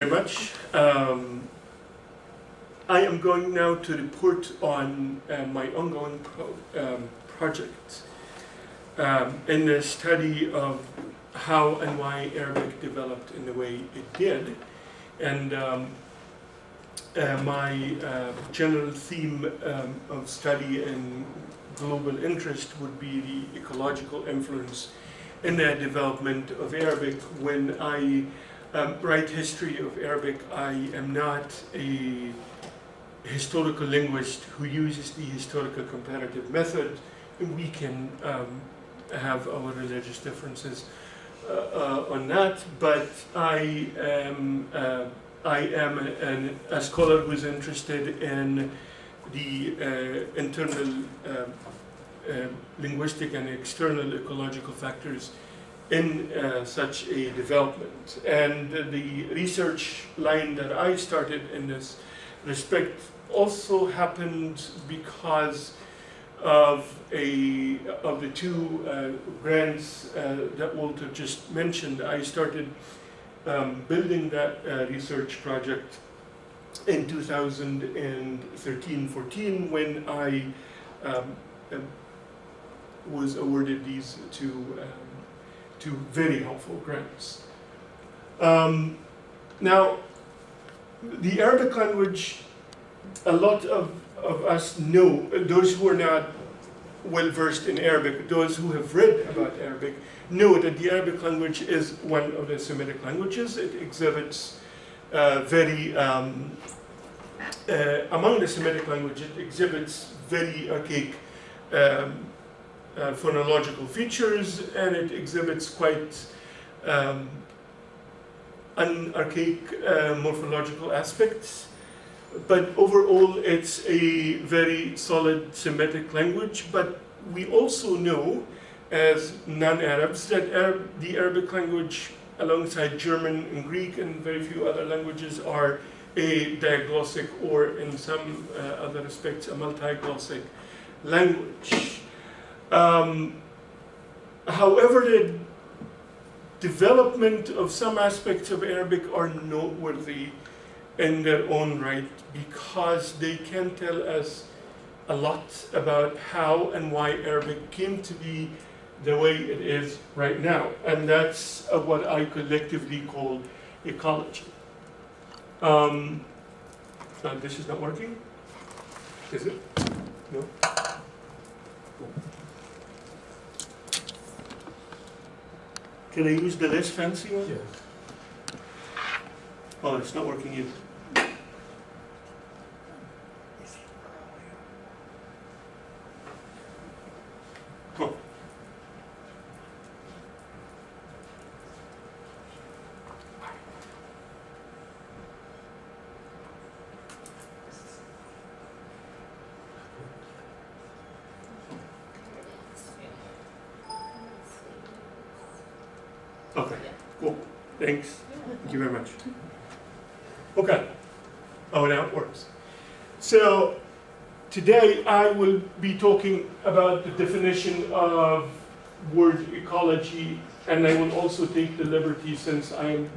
very much. I am going now to report on my ongoing project in the study of how and why Arabic developed in the way it did. And my general theme of study and global interest would be the ecological influence in the development of Arabic. When I write history of Arabic, I am not a historical linguist who uses the historical comparative method. We can have our religious differences on that, but I am a scholar who is interested in the internal linguistic and external ecological factors in such a development. And the research line that I started in this respect also happened because of the two grants that Walter just mentioned. I started building that research project in 2013-14 when I was awarded these two very helpful grants. Now, the Arabic language, a lot of us know, those who are not well versed in Arabic, those who have read about Arabic, know that the Arabic language is one of the Semitic languages. It exhibits among the Semitic languages, it exhibits very archaic phonological features, and it exhibits quite archaic morphological aspects. But overall, it's a very solid Semitic language. But we also know, as non-Arabs, that the Arabic language, alongside German and Greek and very few other languages, are a diglossic, or in some other respects, a multiglossic language. However, the development of some aspects of Arabic are noteworthy in their own right, because they can tell us a lot about how and why Arabic came to be the way it is right now. And that's what I collectively call ecology. This is not working? Is it? No? Can I use the less fancy one? Yes. Oh, it's not working either. Huh. Okay, cool. Thanks. Thank you very much. Okay. Oh, now it works. So today I will be talking about the definition of word ecology, and I will also take the liberty, since I am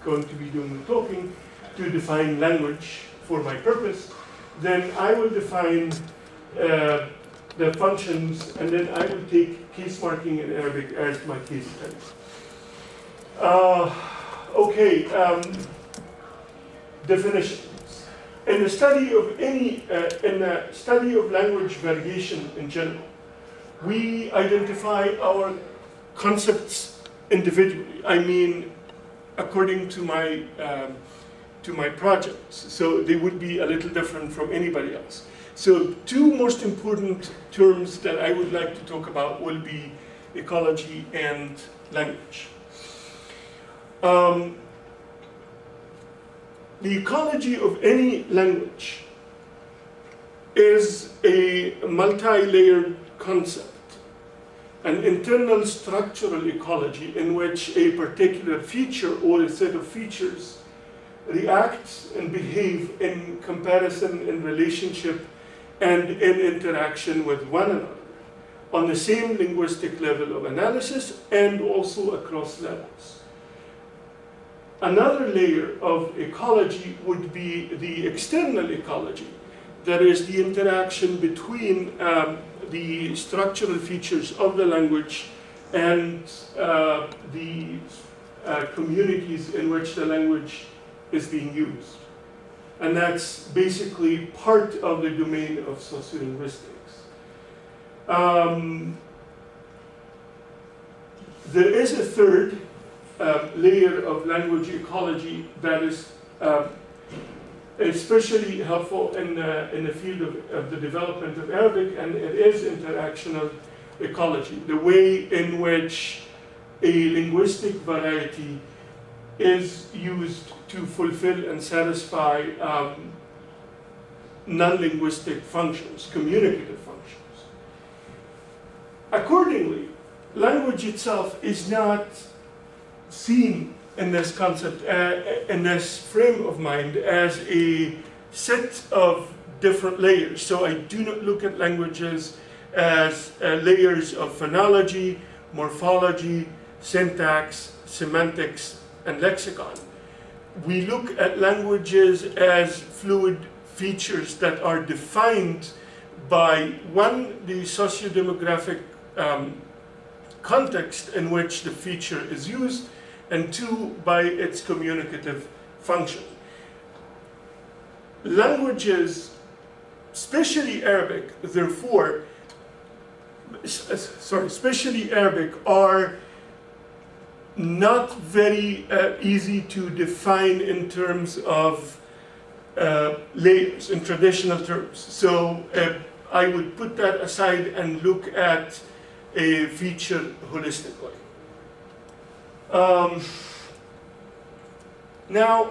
going to be doing the talking, to define language for my purpose. Then I will define the functions, and then I will take case marking in Arabic as my case study. Definitions. In the study of language variation in general, we identify our concepts individually. I mean, according to my projects. So they would be a little different from anybody else. So two most important terms that I would like to talk about will be ecology and language. The ecology of any language is a multi-layered concept, an internal structural ecology in which a particular feature or a set of features react and behave in comparison, in relationship, and in interaction with one another on the same linguistic level of analysis and also across levels. Another layer of ecology would be the external ecology. That is the interaction between the structural features of the language and the communities in which the language is being used. And that's basically part of the domain of sociolinguistics. There is a third layer of language ecology that is especially helpful in the field of the development of Arabic, and it is interactional ecology, the way in which a linguistic variety is used to fulfill and satisfy non-linguistic functions, communicative functions. Accordingly, language itself is not seen in this concept, in this frame of mind, as a set of different layers. So I do not look at languages as layers of phonology, morphology, syntax, semantics, and lexicon. We look at languages as fluid features that are defined by, one, the socio-demographic context in which the feature is used, and two, by its communicative function. Languages, especially Arabic, therefore, especially Arabic, are not very easy to define in terms of layers, in traditional terms. So I would put that aside and look at a feature holistically. Now,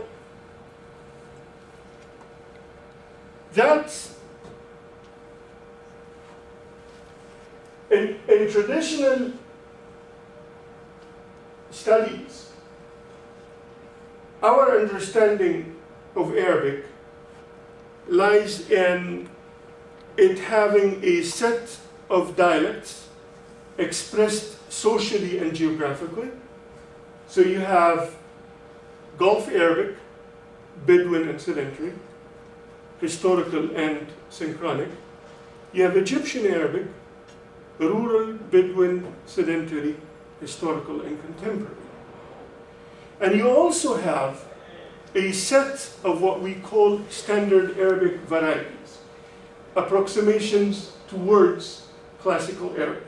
that's in traditional studies, our understanding of Arabic lies in it having a set of dialects expressed socially and geographically. So you have Gulf Arabic, Bedouin and sedentary, historical and synchronic. You have Egyptian Arabic, rural, Bedouin, sedentary, historical and contemporary. And you also have a set of what we call standard Arabic varieties, approximations towards classical Arabic.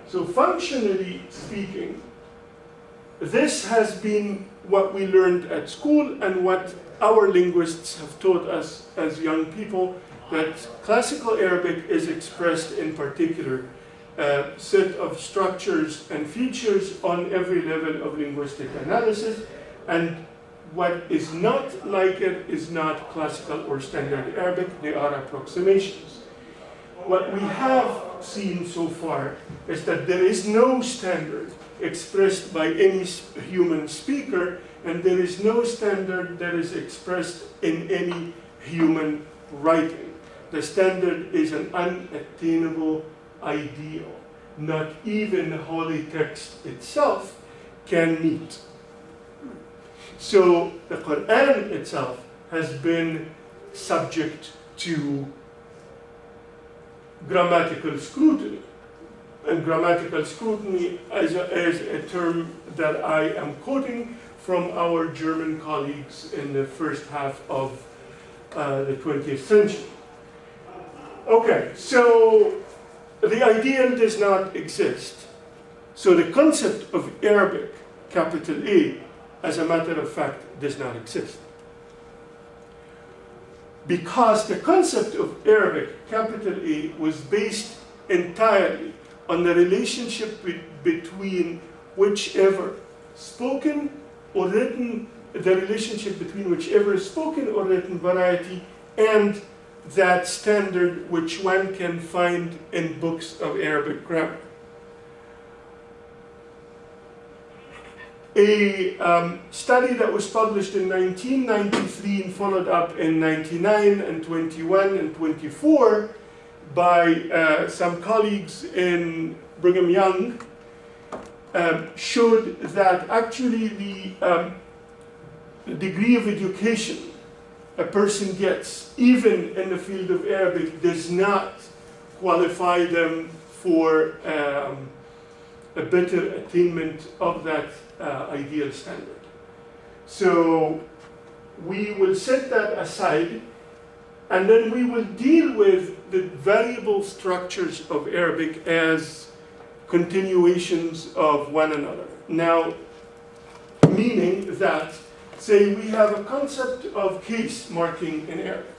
So functionally speaking, this has been what we learned at school and what our linguists have taught us as young people, that classical Arabic is expressed in particular set of structures and features on every level of linguistic analysis, and what is not like it is not classical or standard Arabic, they are approximations. What we have seen so far is that there is no standard expressed by any human speaker, and there is no standard that is expressed in any human writing. The standard is an unattainable ideal. Not even holy text itself can meet. So the Quran itself has been subject to grammatical scrutiny. And grammatical scrutiny is a term that I am quoting from our German colleagues in the first half of the 20th century. Okay, so the ideal does not exist. So the concept of Arabic, capital A, as a matter of fact, does not exist. Because the concept of Arabic, capital A, was based entirely on the relationship between whichever spoken or written, the relationship between whichever spoken or written variety and that standard which one can find in books of Arabic grammar. A study that was published in 1993 and followed up in 99 and 21 and 24 by some colleagues in Brigham Young showed that actually the the degree of education a person gets, even in the field of Arabic, does not qualify them for a better attainment of that ideal standard. So we will set that aside, and then we will deal with the variable structures of Arabic as continuations of one another. Now, meaning that, say we have a concept of case marking in Arabic.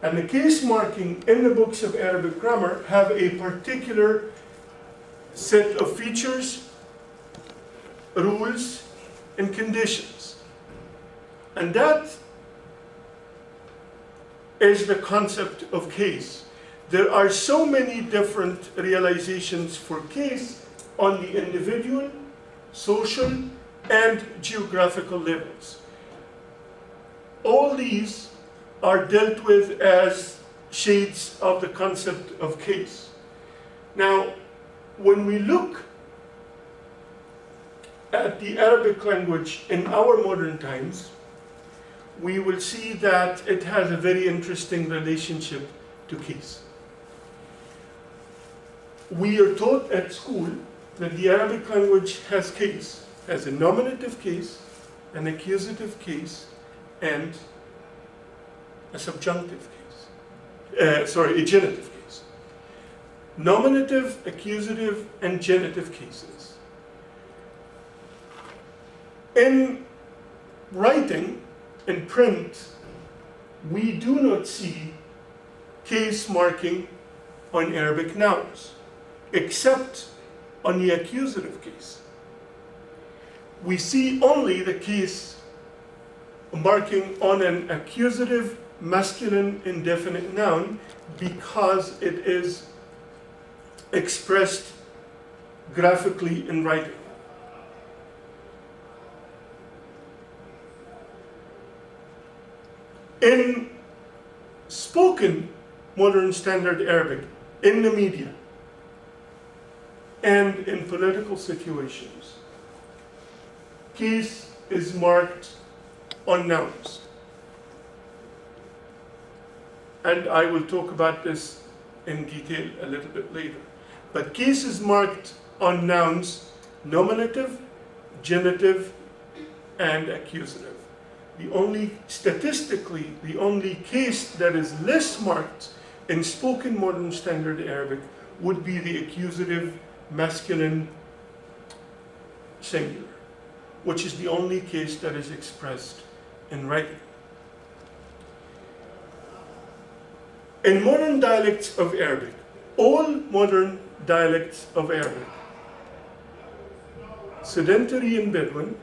And the case marking in the books of Arabic grammar have a particular set of features, rules, and conditions. And that is the concept of case. There are so many different realizations for case on the individual, social, and geographical levels. All these are dealt with as shades of the concept of case. Now, when we look at the Arabic language in our modern times, we will see that it has a very interesting relationship to case. We are taught at school that the Arabic language has case, has a nominative case, an accusative case, and a subjunctive case. A genitive case. Nominative, accusative, and genitive cases. In writing, in print, we do not see case marking on Arabic nouns, except on the accusative case. We see only the case marking on an accusative masculine indefinite noun because it is expressed graphically in writing. In spoken modern standard Arabic, in the media, and in political situations, case is marked on nouns. And I will talk about this in detail a little bit later. But case is marked on nouns, nominative, genitive, and accusative. Statistically, the only case that is less marked in spoken modern standard Arabic would be the accusative masculine singular, which is the only case that is expressed in writing. In modern dialects of Arabic, all modern dialects of Arabic, sedentary and Bedouin,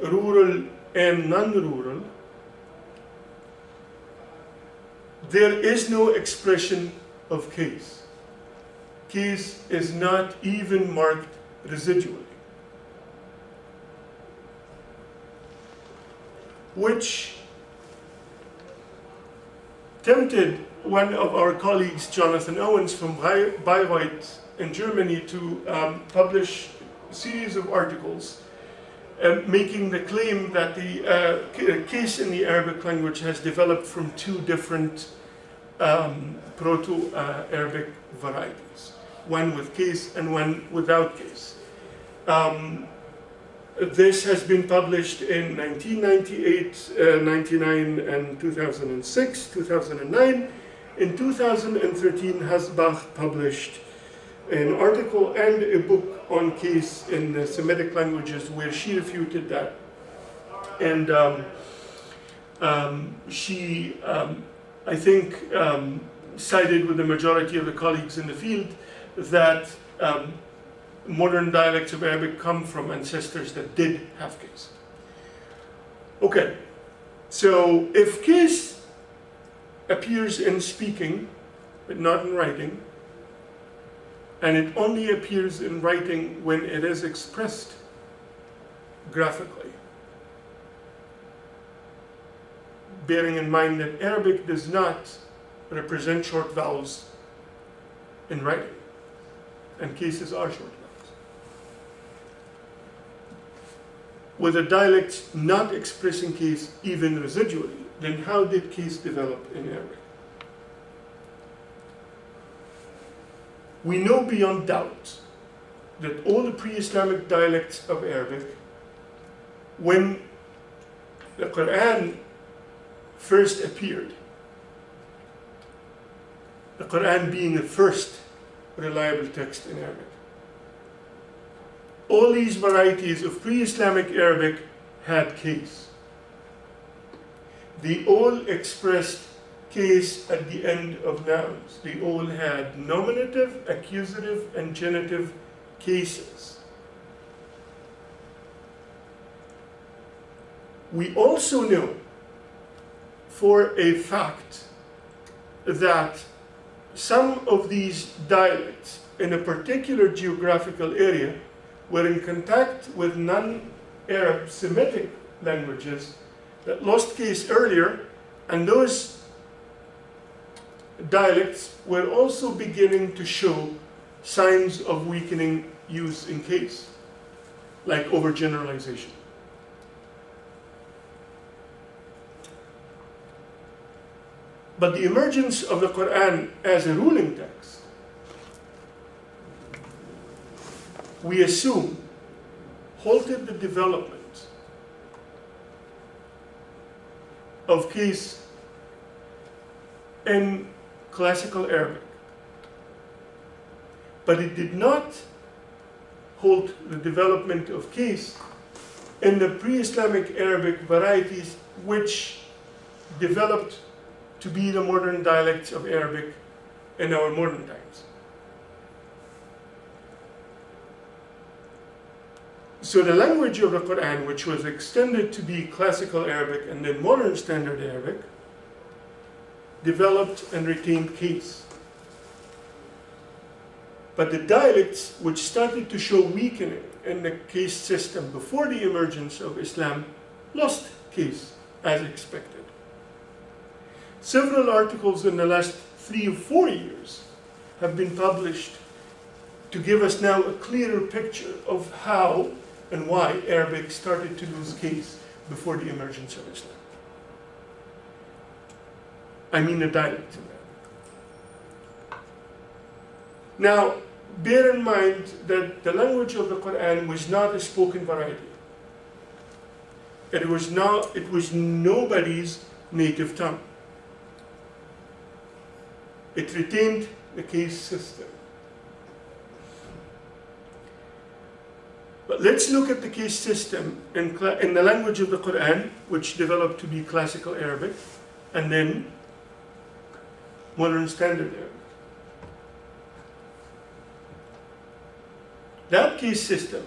rural and non-rural, there is no expression of case. Case is not even marked residually, which tempted one of our colleagues, Jonathan Owens from Bayreuth in Germany, to publish a series of articles making the claim that the case in the Arabic language has developed from two different Proto-Arabic varieties, one with case and one without case. This has been published in 1998, 99, and 2006, 2009. In 2013, Hasbach published an article and a book on case in the Semitic languages where she refuted that. And she, I think, sided with the majority of the colleagues in the field that modern dialects of Arabic come from ancestors that did have case. Okay, so if case appears in speaking, but not in writing, and it only appears in writing when it is expressed graphically, bearing in mind that Arabic does not represent short vowels in writing, and cases are short vowels. with the dialects not expressing case even residually, then how did case develop in Arabic? We know beyond doubt that all the pre-Islamic dialects of Arabic, when the Quran first appeared, the Quran being the first reliable text in Arabic, all these varieties of pre-Islamic Arabic had case. They all expressed case at the end of nouns. They all had nominative, accusative, and genitive cases. We also know for a fact that some of these dialects in a particular geographical area were in contact with non-Arab Semitic languages that lost case earlier, and those dialects were also beginning to show signs of weakening use in case, like overgeneralization. But the emergence of the Quran as a ruling text, we assume, halted the development of case in classical Arabic. But it did not halt the development of case in the pre-Islamic Arabic varieties which developed to be the modern dialects of Arabic in our modern times. So the language of the Quran, which was extended to be classical Arabic and then modern standard Arabic, developed and retained case. But the dialects which started to show weakening in the case system before the emergence of Islam lost case as expected. Several articles in the last 3 or 4 years have been published to give us now a clearer picture of how and why Arabic started to lose case before the emergence of Islam. I mean the dialect in that. Now, bear in mind that the language of the Quran was not a spoken variety. It was nobody's native tongue. It retained the case system. But let's look at the case system in the language of the Quran, which developed to be classical Arabic, and then modern standard Arabic. That case system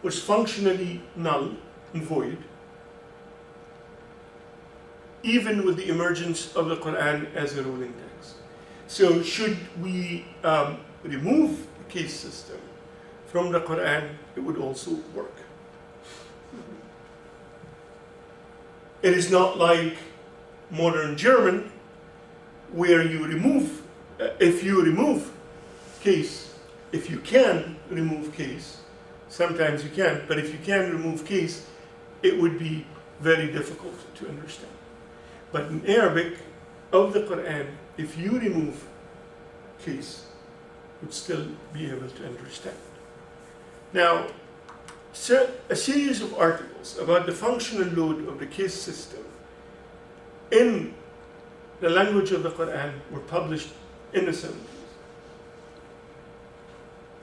was functionally null and void, even with the emergence of the Quran as a ruling text. So should we remove the case system from the Quran, it would also work. It is not like modern German, where you remove, if you remove case, if you can remove case, sometimes you can, but if you can remove case, it would be very difficult to understand. But in Arabic, of the Quran, if you remove case, you would still be able to understand. Now, a series of articles about the functional load of the case system in the language of the Quran were published in the 70s.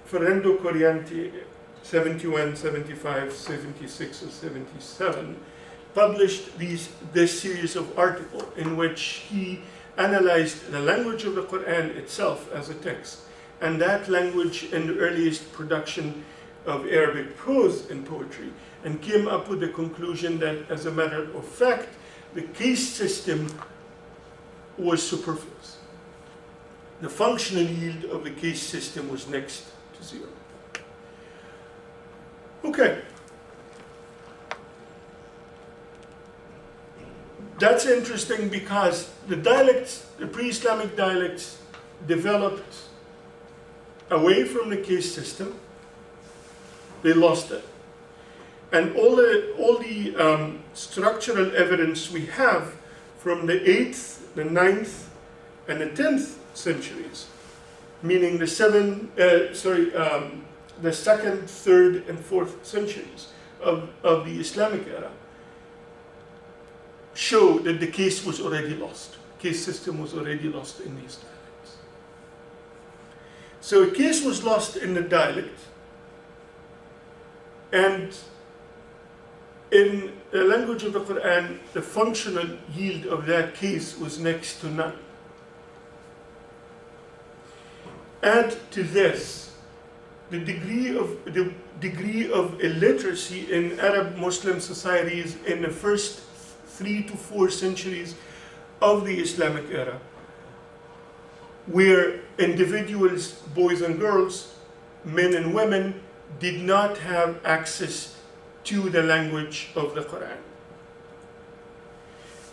Ferrando Corianti, 71, 75, 76, or 77, published this series of articles in which he analyzed the language of the Quran itself as a text, and that language in the earliest production of Arabic prose and poetry, and came up with the conclusion that, as a matter of fact, the case system was superfluous. The functional yield of the case system was next to zero. Okay. That's interesting because the dialects, the pre-Islamic dialects, developed away from the case system. They lost it. And all the structural evidence we have from the 8th, the 9th, and the 10th centuries, meaning the 2nd, 3rd, and 4th centuries of the Islamic era, show that the case was already lost. Case system was already lost in these dialects. So a case was lost in the dialect, and in the language of the Quran, the functional yield of that case was next to none. Add to this the degree of illiteracy in Arab Muslim societies in the first 3 to 4 centuries of the Islamic era, where individuals, boys and girls, men and women, did not have access to the language of the Quran.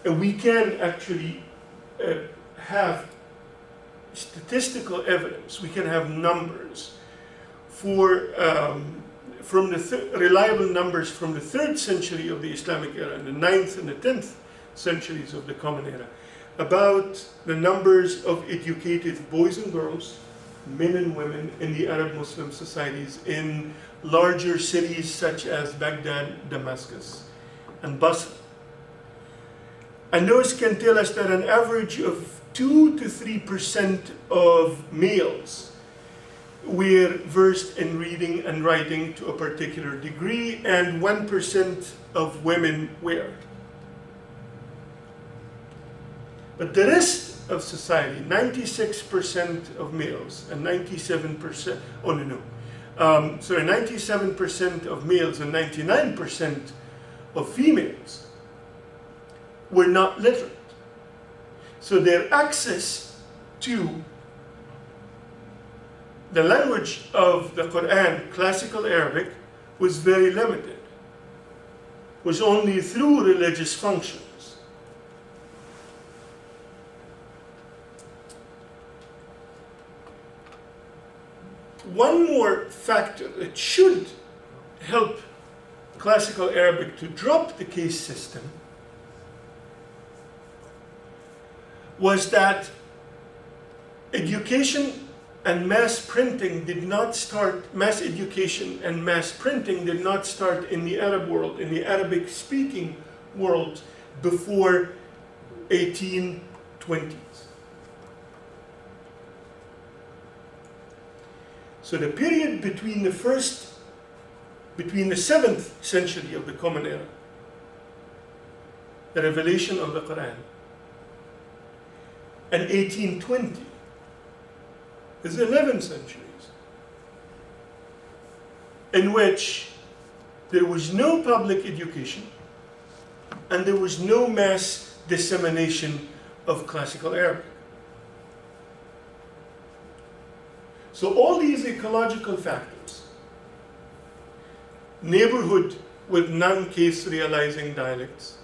And we can actually have statistical evidence, we can have numbers for from the reliable numbers from the 3rd century of the Islamic era and the 9th and the 10th centuries of the Common Era about the numbers of educated boys and girls, men and women in the Arab Muslim societies in larger cities such as Baghdad, Damascus, and Basra. And those can tell us that an average of 2 to 3% of males were versed in reading and writing to a particular degree, and 1% of women were. But the rest of society, 96% of males and 97%, 97% of males and 99% of females were not literate. So their access to the language of the Quran, classical Arabic, was very limited, was only through religious functions. One more factor that should help classical Arabic to drop the case system was that education and mass education and mass printing did not start in the Arab world, in the Arabic-speaking world, before 1820s. So the period between the 7th century of the Common Era, the revelation of the Quran, and 1820 is 11 centuries in which there was no public education and there was no mass dissemination of classical Arabic. So all these ecological factors, neighborhood with non-case realizing dialects,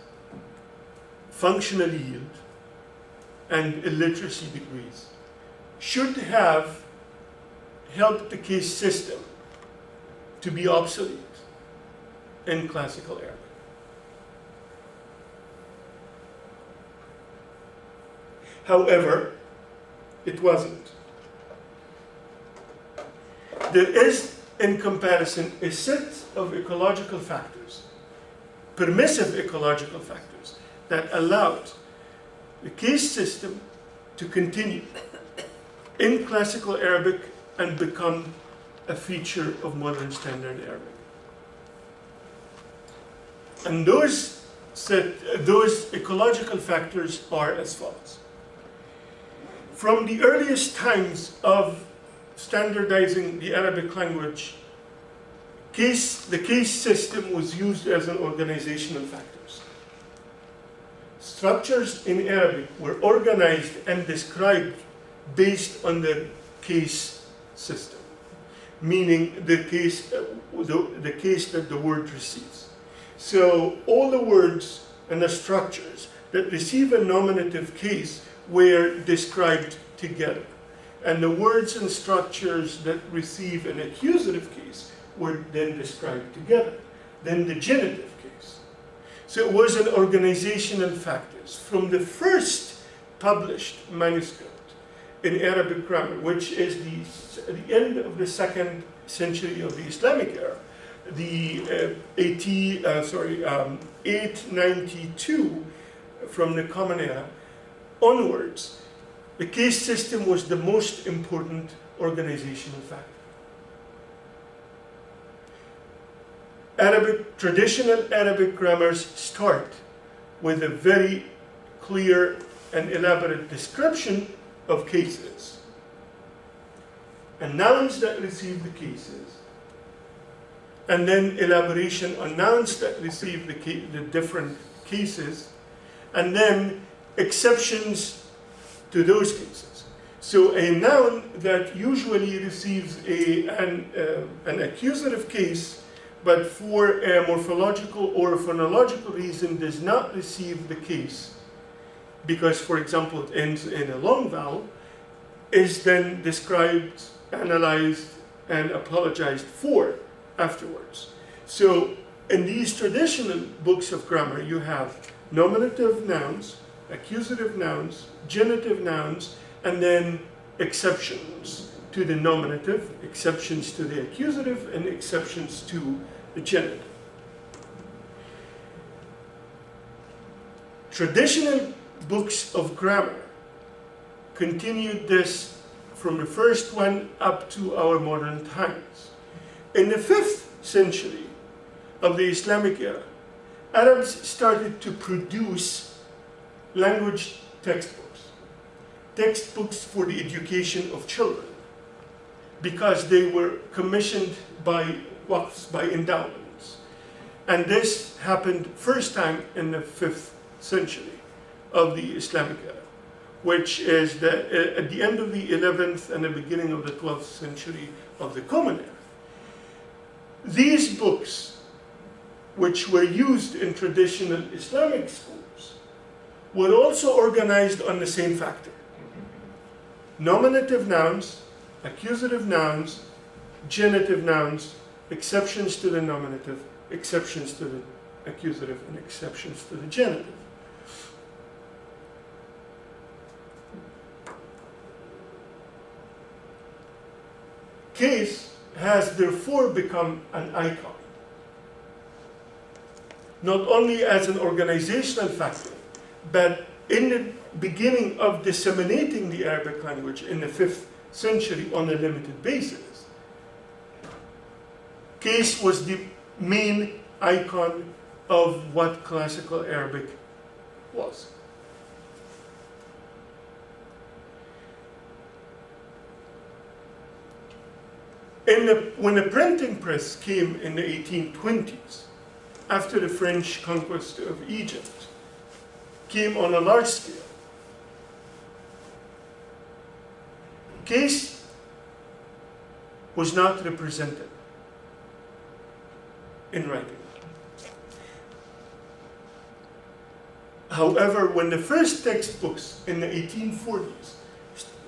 functional yield, and illiteracy degrees, should have helped the case system to be obsolete in classical Arabic. However, it wasn't. There is, in comparison, a set of ecological factors, permissive ecological factors, that allowed the case system to continue in classical Arabic and become a feature of modern standard Arabic. And those ecological factors are as follows. From the earliest times of standardizing the Arabic language, the case system was used as an organizational factors. Structures in Arabic were organized and described based on the case system, meaning the case that the word receives. So all the words and the structures that receive a nominative case were described together. And the words and structures that receive an accusative case were then described together. then the genitive case. So it was an organizational factors. From the first published manuscript in Arabic grammar, which is the end of the 2nd century of the Islamic era, the 892 from the Common Era onwards, the case system was the most important organizational factor. Traditional Arabic grammars start with a very clear and elaborate description of cases, and nouns that receive the cases, and then elaboration on nouns that receive the different cases, and then exceptions to those cases. So a noun that usually receives an accusative case, but for a morphological or phonological reason does not receive the case, because, for example, it ends in a long vowel, is then described, analyzed, and apologized for afterwards. So in these traditional books of grammar, you have nominative nouns, accusative nouns, genitive nouns, and then exceptions to the nominative, exceptions to the accusative, and exceptions to the genitive. Traditional books of grammar continued this from the first one up to our modern times. In the 5th century of the Islamic era, Arabs started to produce language textbooks for the education of children, because they were commissioned by waqfs, by endowments. And this happened first time in the 5th century of the Islamic era, which is at the end of the 11th and the beginning of the 12th century of the Common Era. These books, which were used in traditional Islamic schools, were also organized on the same factor. Nominative nouns, accusative nouns, genitive nouns, exceptions to the nominative, exceptions to the accusative, and exceptions to the genitive. Case has therefore become an icon, not only as an organizational factor, but in the beginning of disseminating the Arabic language in the 5th century on a limited basis. Case was the main icon of what classical Arabic was. When the printing press came in the 1820s, after the French conquest of Egypt, came on a large scale, case was not represented in writing. However, when the first textbooks in the 1840s,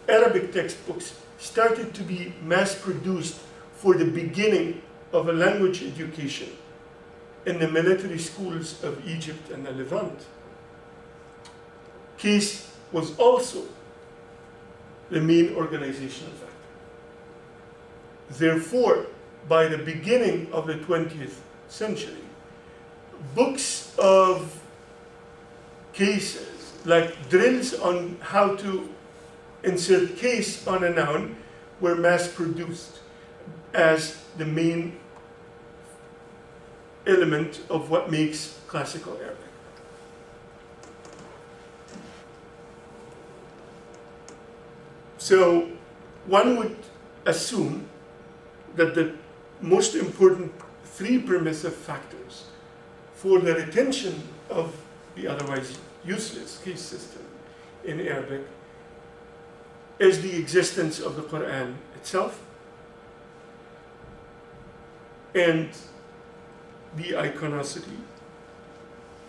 Arabic textbooks, started to be mass-produced for the beginning of a language education in the military schools of Egypt and the Levant, case was also the main organizational factor. Therefore, by the beginning of the 20th century, books of cases, like drills on how to insert case on a noun, were mass-produced as the main element of what makes classical Arabic. So one would assume that the most important three permissive factors for the retention of the otherwise useless case system in Arabic is the existence of the Quran itself and the iconicity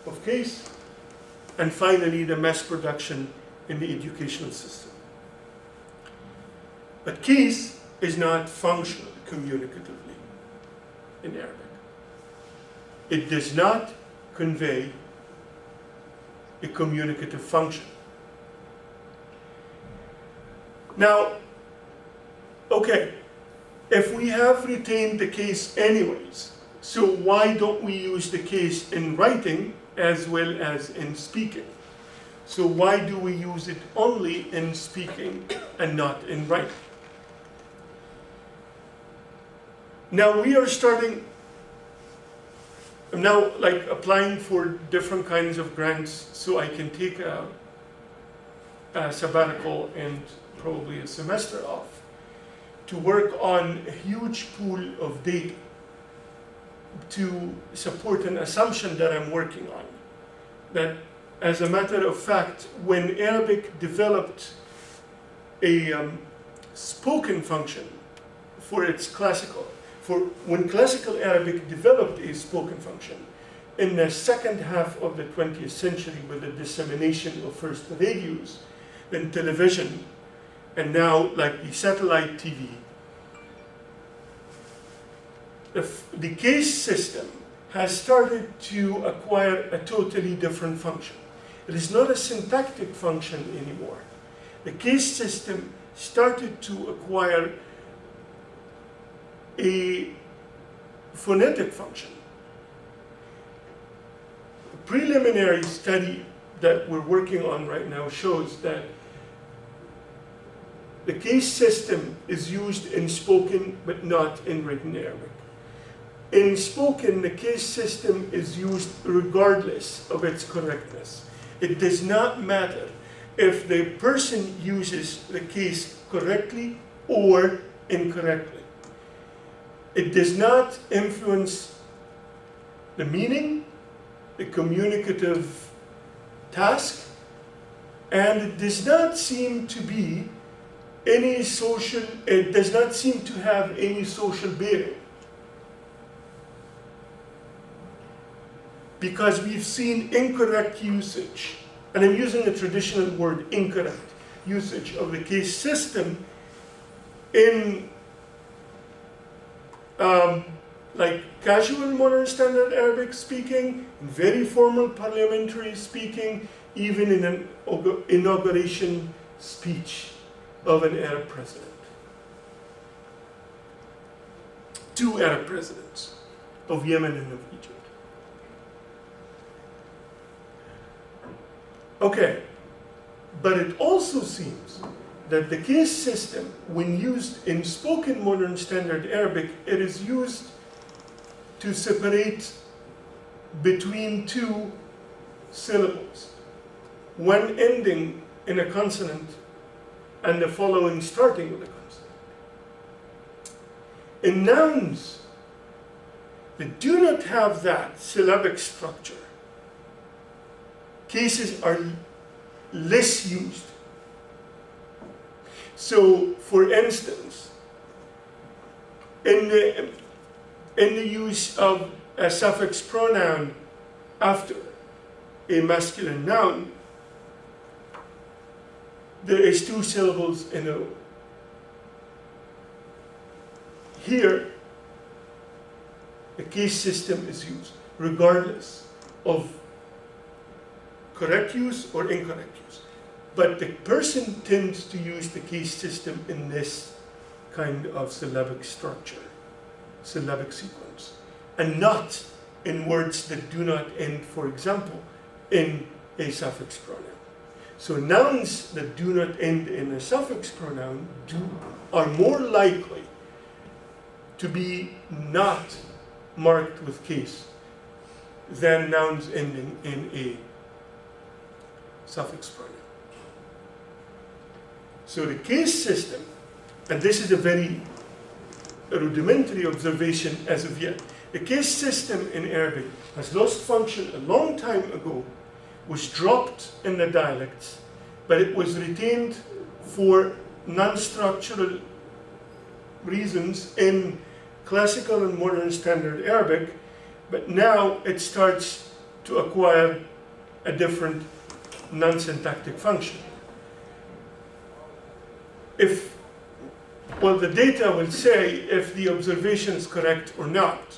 of case, and finally the mass production in the educational system. But case is not functional communicatively in Arabic. It does not convey a communicative function. Now, okay, if we have retained the case anyways, so why don't we use the case in writing as well as in speaking? So why do we use it only in speaking and not in writing? Now we are starting, I'm now like applying for different kinds of grants so I can take a sabbatical and probably a semester off to work on a huge pool of data to support an assumption that I'm working on. That as a matter of fact, when Arabic developed a spoken function for its classical, when classical Arabic developed a spoken function in the second half of the 20th century with the dissemination of first radios, then television, and now like the satellite TV, the case system has started to acquire a totally different function. It is not a syntactic function anymore. The case system started to acquire a phonetic function. A preliminary study that we're working on right now shows that the case system is used in spoken but not in written Arabic. In spoken, the case system is used regardless of its correctness. It does not matter if the person uses the case correctly or incorrectly. It does not influence the meaning, the communicative task, and it does not seem to be any social, it does not seem to have any social bearing. Because we've seen incorrect usage, and I'm using a traditional word, incorrect usage of the case system in like casual modern standard Arabic speaking, very formal parliamentary speaking, even in an inauguration speech of an Arab president. 2 Arab presidents, of Yemen and of Egypt. Okay, but it also seems that the case system, when used in spoken modern standard Arabic, it is used to separate between 2 syllables, one ending in a consonant and the following starting with a consonant. In nouns, they do not have that syllabic structure. Cases are less used. So, for instance, in the use of a suffix pronoun after a masculine noun, there is 2 syllables in a row. Here, the case system is used, regardless of correct use or incorrect use. But the person tends to use the case system in this kind of syllabic structure, syllabic sequence, and not in words that do not end, for example, in a suffix pronoun. So nouns that do not end in a suffix pronoun are more likely to be not marked with case than nouns ending in a suffix pronoun. So the case system, and this is a very rudimentary observation as of yet, the case system in Arabic has lost function a long time ago, was dropped in the dialects, but it was retained for non-structural reasons in classical and modern standard Arabic, but now it starts to acquire a different non-syntactic function. The data will say if the observation is correct or not.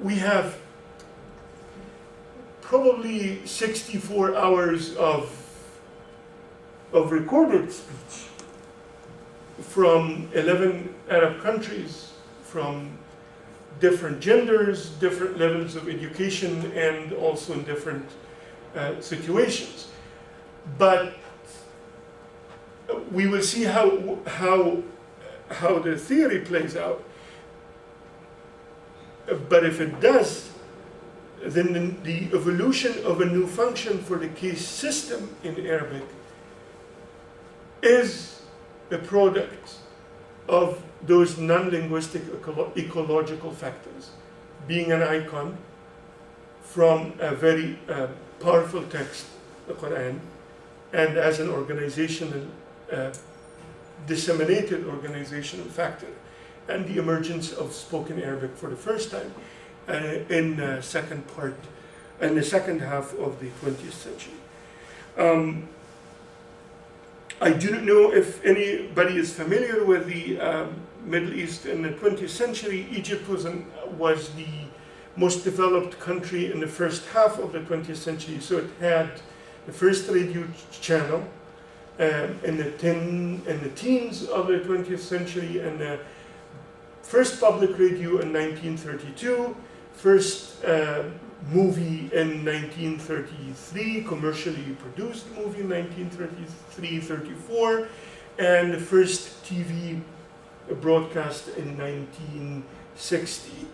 We have probably 64 hours of recorded speech from 11 Arab countries, from different genders, different levels of education, and also in different situations. But we will see how the theory plays out. But if it does, then the evolution of a new function for the case system in Arabic is a product of those non-linguistic ecological factors, being an icon from a very powerful text, the Quran, and as an organizational, disseminated organizational factor, and the emergence of spoken Arabic for the first time in the second half of the 20th century. I do not know if anybody is familiar with the Middle East in the 20th century. Egypt was the most developed country in the first half of the 20th century. So it had the first radio channel in the teens of the 20th century, and the first public radio in 1932, first movie in 1933, commercially produced movie in 1933-34, and the first TV broadcast in 1960.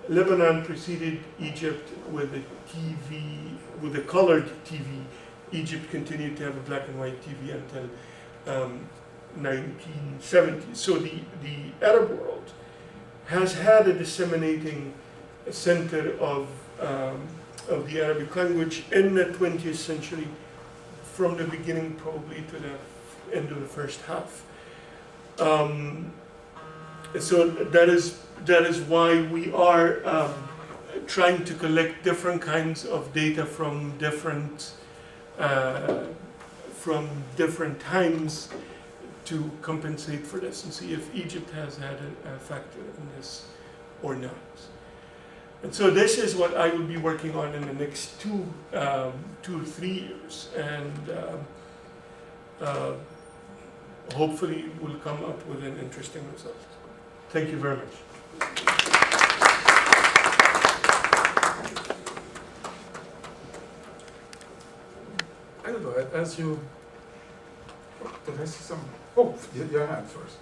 Lebanon preceded Egypt with the TV, with the colored TV. Egypt continued to have a black and white TV until 1970. So the Arab world has had a disseminating center of the Arabic language in the 20th century, from the beginning probably to the end of the first half. So that is why we are trying to collect different kinds of data from different times to compensate for this and see if Egypt has had a factor in this or not. And so this is what I will be working on in the next 2 or 3 years, and hopefully we'll come up with an interesting result. Thank you very much. I don't know, as you, did I see some, oh, your hand first.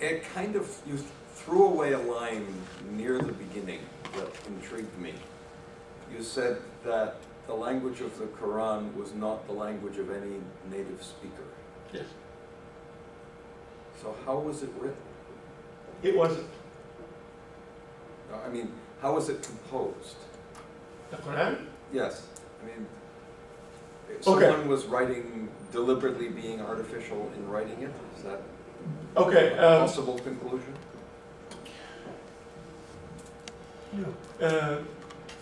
It kind of, you threw away a line near the beginning that intrigued me. You said that the language of the Quran was not the language of any native speaker. Yes. So how was it written? It wasn't. I mean, how was it composed? The Quran? Yes. I mean, Okay. someone was writing, deliberately being artificial in writing it? Is that Okay. a possible conclusion?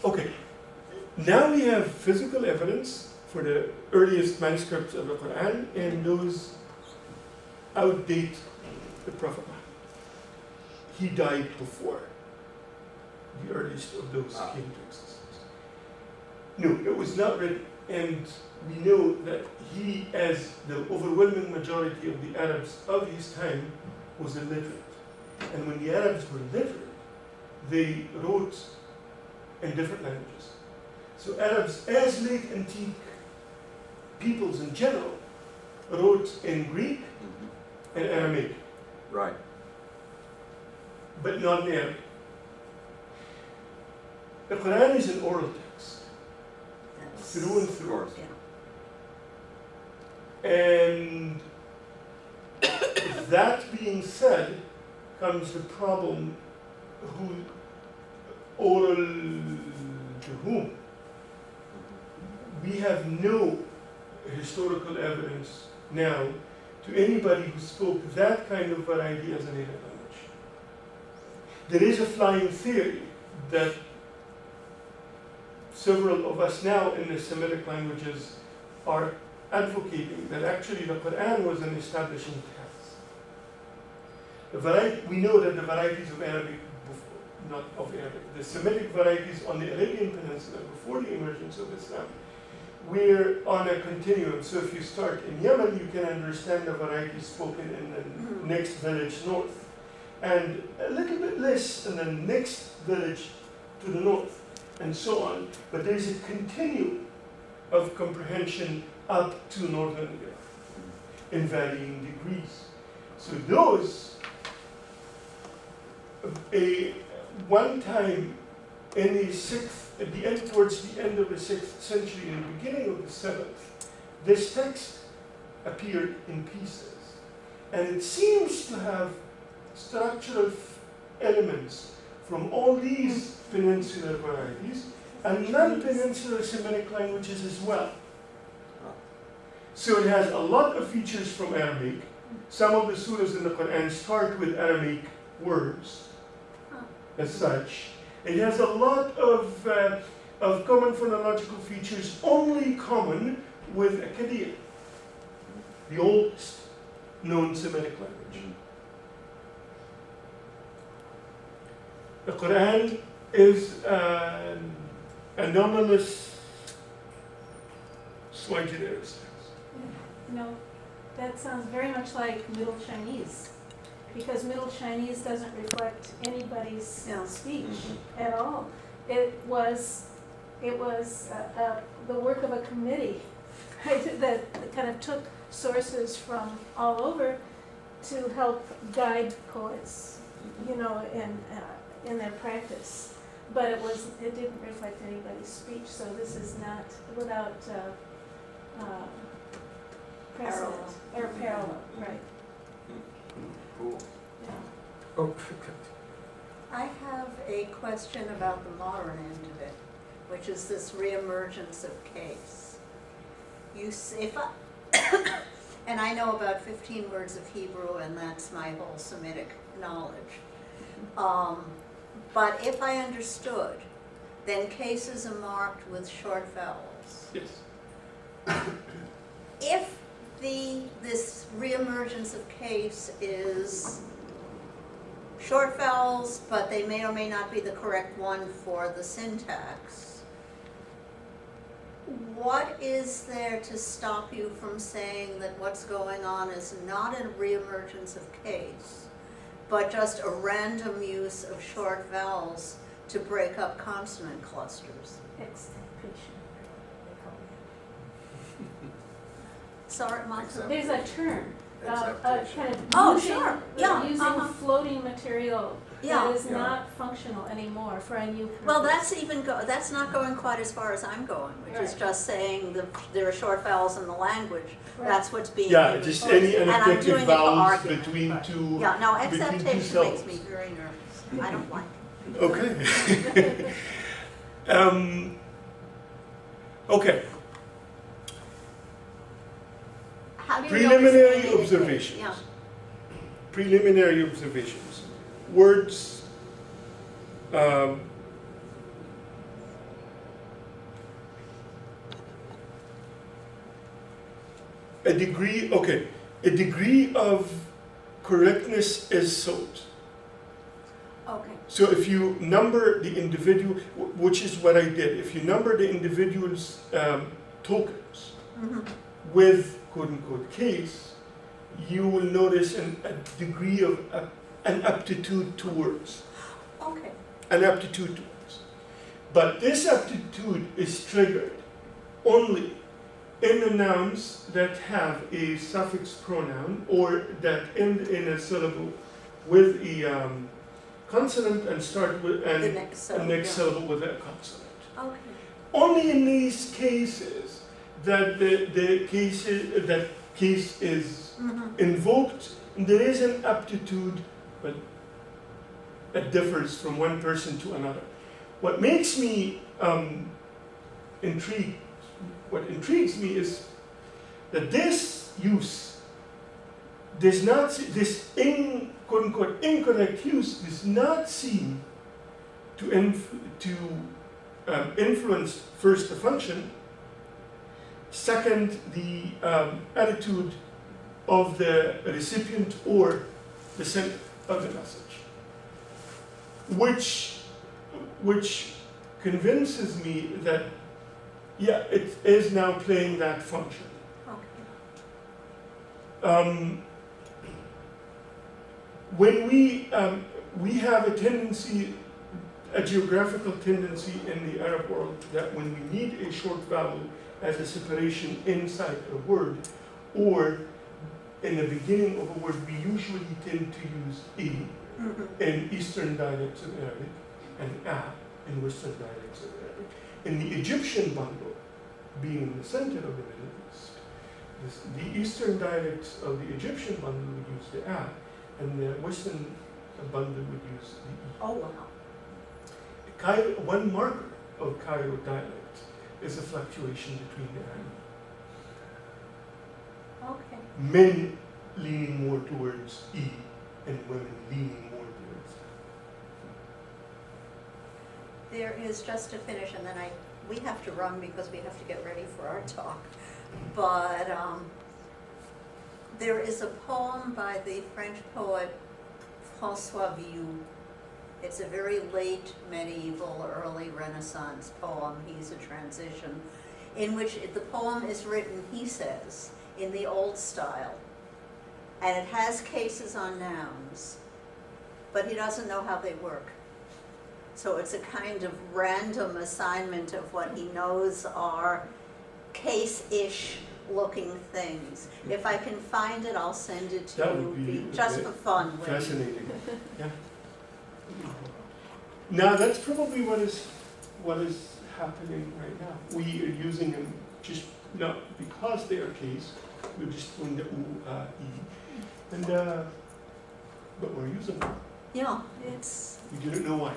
Okay. Now we have physical evidence for the earliest manuscripts of the Quran, and those outdate the Prophet Muhammad. He died before the earliest of those came to existence. No, it was not written, and we know that he, as the overwhelming majority of the Arabs of his time, was illiterate. And when the Arabs were literate, they wrote in different languages. So Arabs, as late antique peoples in general, wrote in Greek and Aramaic. Right. But not in Arabic. The Quran is an oral text, through and through. Of course. And that being said, comes the problem, who oral to whom? We have no historical evidence now to anybody who spoke that kind of variety as a native language. There is a flying theory that several of us now in the Semitic languages are advocating, that actually the Quran was an establishing text. We know that the varieties of Arabic not of Arabic. The Semitic varieties on the Arabian Peninsula before the emergence of Islam, we're on a continuum. So if you start in Yemen, you can understand the varieties spoken in the next village north, and a little bit less in the next village to the north, and so on. But there's a continuum of comprehension up to northern Europe in varying degrees. So those, one time in the sixth, at the end, towards the end of the 6th century and the beginning of the 7th, this text appeared in pieces. And it seems to have structural elements from all these peninsular varieties and non-peninsular Semitic languages as well. So it has a lot of features from Aramaic. Some of the surahs in the Quran start with Aramaic words as such. It has a lot of common phonological features only common with Akkadiya, the oldest known Semitic language. The Quran is an anomalous, sui generis text. No, that sounds very much like Middle Chinese, because Middle Chinese doesn't reflect anybody's speech at all. It was the work of a committee, right, that kind of took sources from all over to help guide poets, you know, in their practice. But it didn't reflect anybody's speech, so this is not without precedent or parallel, right? Cool. Yeah. Oh, I have a question about the modern end of it, which is this reemergence of case. And I know about 15 words of Hebrew, and that's my whole Semitic knowledge. But if I understood, then cases are marked with short vowels. Yes. If this reemergence of case is short vowels, but they may or may not be the correct one for the syntax, what is there to stop you from saying that what's going on is not a reemergence of case, but just a random use of short vowels to break up consonant clusters? Extirpation, they call it. Sorry, Matsu. There's a term, kind of Oh, using, sure. Yeah, using floating material Yeah. that is not functional anymore for a new purpose. Well, that's not going quite as far as I'm going, which is Right. just saying that there are short vowels in the language. Right. That's what's being Yeah, used. just any And I'm unexpected doing it for vowels argument, between but- two. Yeah, no, between two acceptation syllables. makes me very nervous. I don't like it. Okay. Okay. How do you know it's Preliminary related? observations. Yeah. Preliminary observations. Words. A degree of correctness is sought. Okay. So if you number the individual, which is what I did, if you number the individual's tokens Mhm. with quote-unquote case, you will notice a degree of an aptitude towards. Okay. An aptitude towards. But this aptitude is triggered only in the nouns that have a suffix pronoun or that end in a syllable with a consonant and start with The and next the syllable. next yeah. syllable with a consonant. Okay. Only in these cases that the case is Mhm. invoked, there is an aptitude, but it differs from one person to another. What makes me intrigued, what intrigues me is that this use does not, quote unquote incorrect use does not seem to influence first the function, second the attitude of the recipient or the sender of the message, which which convinces me that, yeah, it is now playing that function. Okay. When we have a tendency, a geographical tendency in the Arab world, that when we need a short vowel as a separation inside a word, or in the beginning of a word, we usually tend to use E in Eastern dialects of Arabic and A in Western dialects of Arabic. In the Egyptian bundle, being in the center of the Middle East, the Eastern dialects of the Egyptian bundle would use the A, and the Western bundle would use the E. Oh, wow. One marker of Cairo dialect is a fluctuation between the A. Okay. Men leaning more towards E and women leaning more towards There is, just to finish, and then we have to run because we have to get ready for our talk. But there is a poem by the French poet François Villou. It's a very late medieval, early Renaissance poem. He's a transition, in which the poem is written, he says, in the old style. And it has cases on nouns, but he doesn't know how they work. So it's a kind of random assignment of what he knows are case-ish looking things. If I can find it, I'll send it to That you, would be just for fun. Wendy. fascinating. Yeah. Now that's probably what is happening right now. We are using them just not because they are case. We're just doing the E, and but we're using them. Yeah, it's, We didn't know why.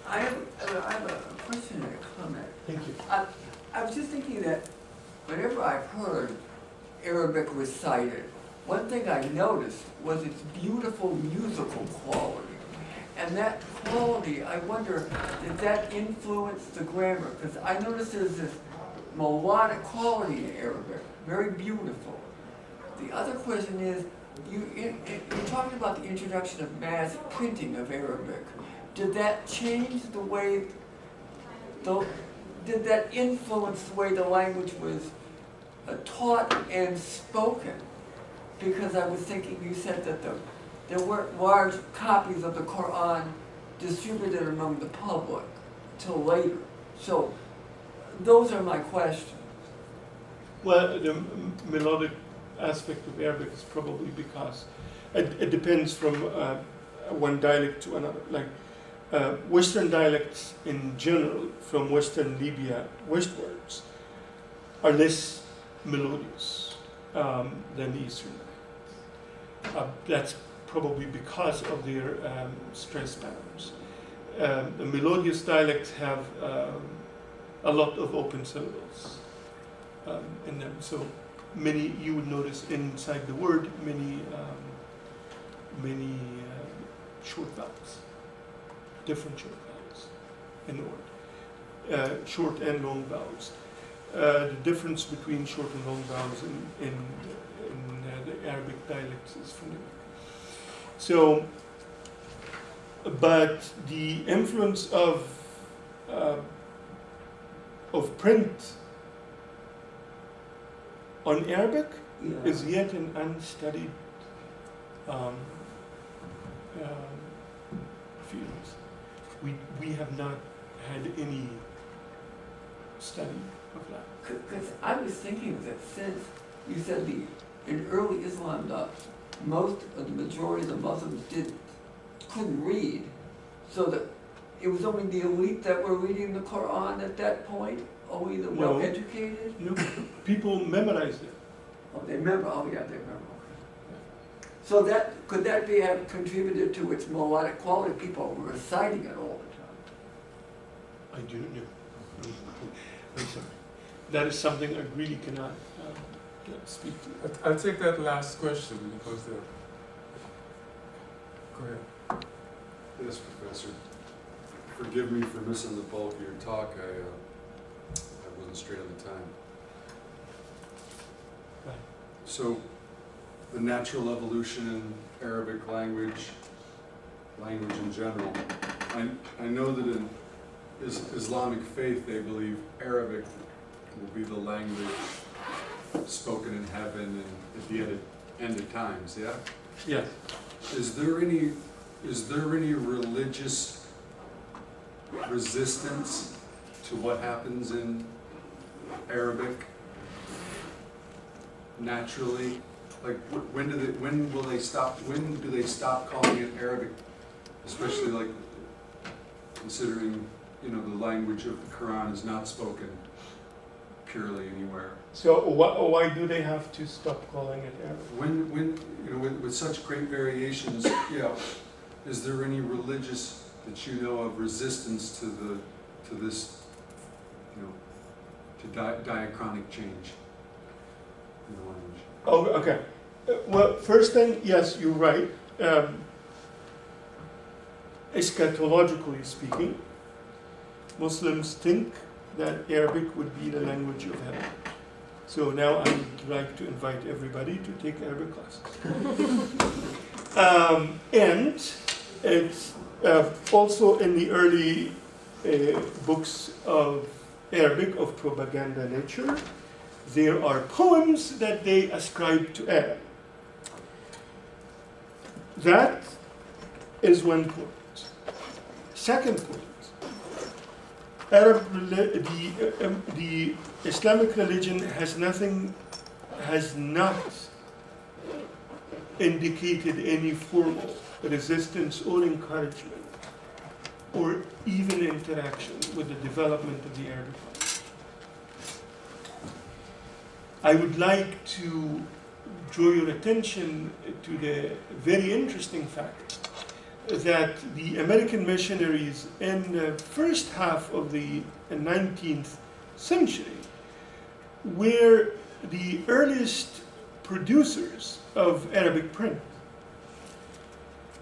I have a question and a comment. Thank you. I was just thinking that whenever I've heard Arabic recited, one thing I noticed was its beautiful musical quality. And that quality, I wonder, did that influence the grammar? Because I noticed there's this melodic quality in Arabic, very beautiful. The other question is, you talked about the introduction of mass printing of Arabic. Did that change the way, did that influence the way the language was taught and spoken? Because I was thinking, you said that there weren't large copies of the Quran distributed among the public till later. So those are my questions. Well, the melodic aspect of Arabic is probably because it depends from one dialect to another. Like Western dialects in general, from Western Libya westwards, are less melodious than the Eastern dialects. That's probably because of their stress patterns. The melodious dialects have a lot of open syllables in them. So many, you would notice inside the word, many short vowels, different short vowels in the word, short and long vowels. The difference between short and long vowels in the Arabic dialects is fundamental. So, but the influence of print on Arabic is yet an unstudied field. We have not had any study of that. Because I was thinking that since you said in early Islam, most of the majority of the Muslims couldn't read, so that it was only the elite that were reading the Quran at that point, only the No. well-educated. No, people memorized it. Oh, they remember. Oh, yeah, they remember. Okay. So could that have contributed to its melodic quality? People were reciting it all the time. I do not know. I'm sorry. That is something I really cannot speak to. I'll take that last question because go ahead. Yes, Professor. Forgive me for missing the bulk of your talk. I wasn't straight on the time. Right. So, the natural evolution in Arabic language language in general. I know that in Islamic faith, they believe Arabic will be the language spoken in heaven and at the end of times, yeah? Yes. Is there any religious resistance to what happens in Arabic naturally? Like, when do they stop calling it Arabic? Especially like considering, you know, the language of the Quran is not spoken purely anywhere. So why do they have to stop calling it Arabic? When you know, with such great variations, yeah, is there any religious that you know of resistance to this, you know, to diachronic change in the language? Oh, okay. Well, first thing, yes, you're right. Eschatologically speaking, Muslims think that Arabic would be the language of heaven. So now I would like to invite everybody to take Arabic classes. And it's also in the early books of Arabic of propaganda nature, there are poems that they ascribe to Arab. That is one point. Second point, the Islamic religion has not indicated any formal resistance or encouragement or even interaction with the development of the Arabic language. I would like to draw your attention to the very interesting fact that the American missionaries in the first half of the 19th century were the earliest producers of Arabic print.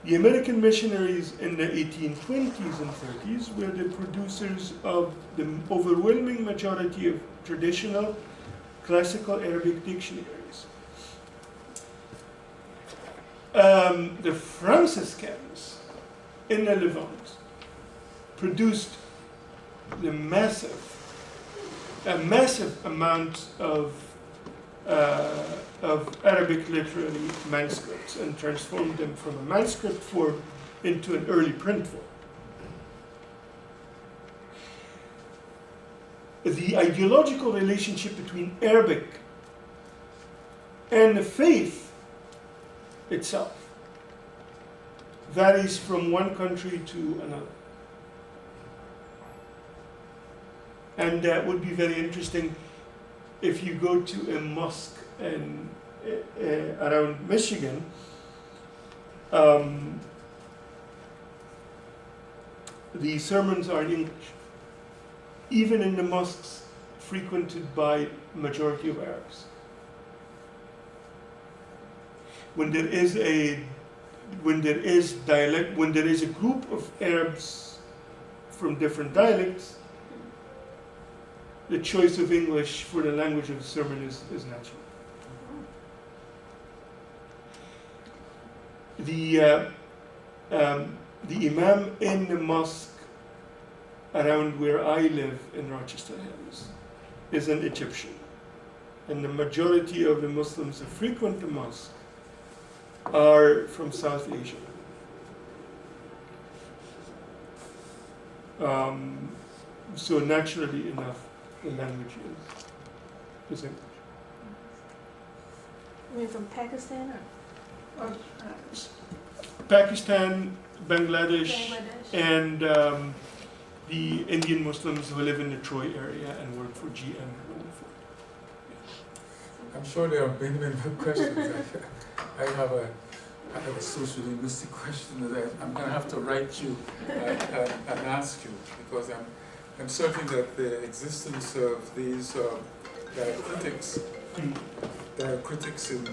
The American missionaries in the 1820s and 30s were the producers of the overwhelming majority of traditional classical Arabic dictionaries. The Franciscans in the Levant produced a massive amount of Arabic literary manuscripts and transformed them from a manuscript form into an early print form. The ideological relationship between Arabic and the faith itself varies from one country to another. And that would be very interesting if you go to a mosque in, around Michigan. The sermons are in English, even in the mosques frequented by majority of Arabs. When there is a group of Arabs from different dialects, the choice of English for the language of the sermon is natural. The imam in the mosque around where I live in Rochester Hills is an Egyptian, and the majority of the Muslims who frequent the mosque are from South Asia. So naturally enough, the language is English. You mean from Pakistan or Pakistan, Bangladesh, Bangladesh? and the Indian Muslims who live in the Troy area and work for GM. I'm sure there are many questions. I have a social linguistic question that I'm going to have to write you and ask you, because I'm certain that the existence of these diacritics in,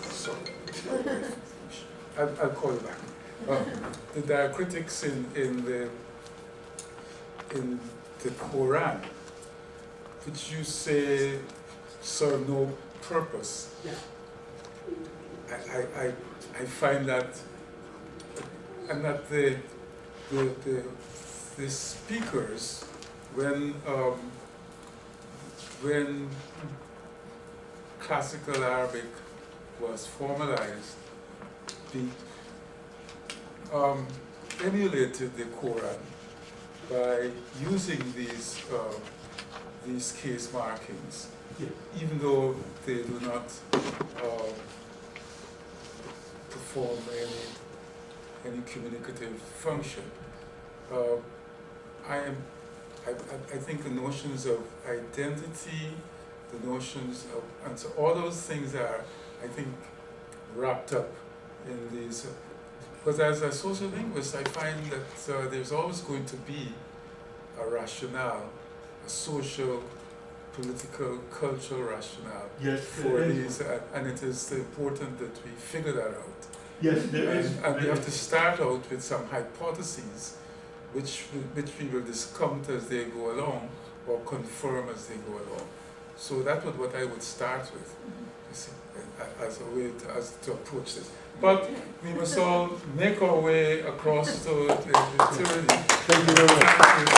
sorry, I'll call you back. The diacritics in the Quran, which you say serve no purpose. Yeah. I find that and that the speakers, when classical Arabic was formalized, emulated the Quran by using these case markings, even though they do not perform any communicative function. I think the notions of identity, the notions of, and so all those things are, I think, wrapped up in these. Because as a social linguist, I find that there's always going to be a rationale, a social, political, cultural rationale Yes, for these, and it is important that we figure that out. Yes, there is. And we have to start out with some hypotheses, which we will discount as they go along, or confirm as they go along. So that was what I would start with, you see, as a way to approach this. But we must all make our way across to the tyranny. Thank you very much.